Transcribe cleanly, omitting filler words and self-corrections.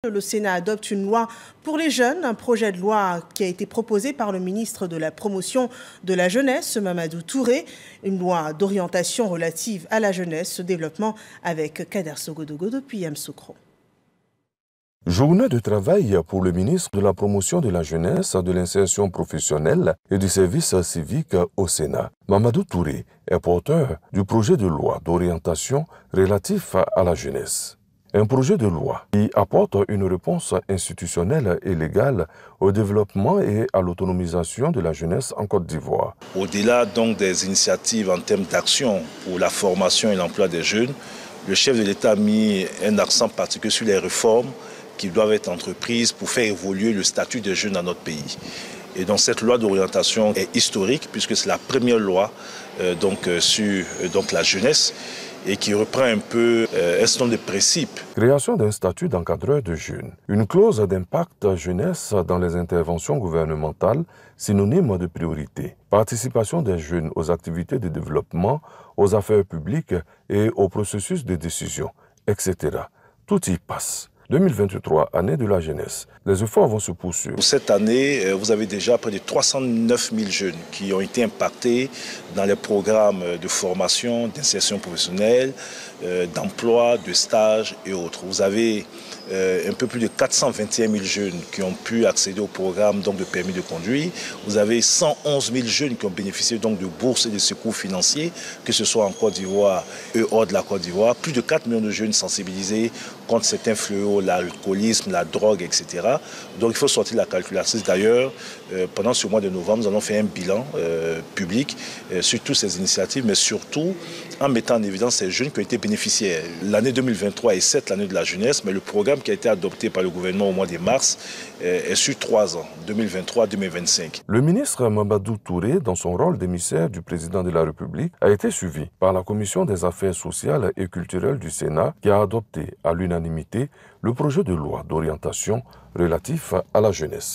Le Sénat adopte une loi pour les jeunes, un projet de loi qui a été proposé par le ministre de la Promotion de la Jeunesse, Mamadou Touré, une loi d'orientation relative à la jeunesse, ce développement avec Kader Sogodogo depuis Yamoussoukro. Journée de travail pour le ministre de la Promotion de la Jeunesse, de l'insertion professionnelle et du service civique au Sénat. Mamadou Touré est porteur du projet de loi d'orientation relatif à la jeunesse. Un projet de loi qui apporte une réponse institutionnelle et légale au développement et à l'autonomisation de la jeunesse en Côte d'Ivoire. Au-delà donc des initiatives en termes d'action pour la formation et l'emploi des jeunes, le chef de l'État a mis un accent particulier sur les réformes qui doivent être entreprises pour faire évoluer le statut des jeunes dans notre pays. Et donc cette loi d'orientation est historique puisque c'est la première loi sur la jeunesse et qui reprend un peu un certain nombre de principes. Création d'un statut d'encadreur de jeunes. Une clause d'impact jeunesse dans les interventions gouvernementales, synonyme de priorité. Participation des jeunes aux activités de développement, aux affaires publiques et au processus de décision, etc. Tout y passe. 2023, année de la jeunesse. Les efforts vont se poursuivre. Pour cette année, vous avez déjà près de 309 000 jeunes qui ont été impactés dans les programmes de formation, d'insertion professionnelle, d'emploi, de stage et autres. Vous avez un peu plus de 421 000 jeunes qui ont pu accéder au programme de permis de conduire. Vous avez 111 000 jeunes qui ont bénéficié de bourses et de secours financiers, que ce soit en Côte d'Ivoire et hors de la Côte d'Ivoire. Plus de 4 millions de jeunes sensibilisés contre certains fléaux, l'alcoolisme, la drogue, etc. Donc il faut sortir la calculatrice. D'ailleurs, pendant ce mois de novembre, nous allons faire un bilan public sur toutes ces initiatives, mais surtout en mettant en évidence ces jeunes qui ont été bénéficiaires. L'année 2023 est certes l'année de la jeunesse, mais le programme qui a été adopté par le gouvernement au mois de mars est sur 3 ans, 2023-2025. Le ministre Mamadou Touré, dans son rôle d'émissaire du président de la République, a été suivi par la Commission des affaires sociales et culturelles du Sénat qui a adopté à l'unanimité le projet de loi d'orientation relatif à la jeunesse.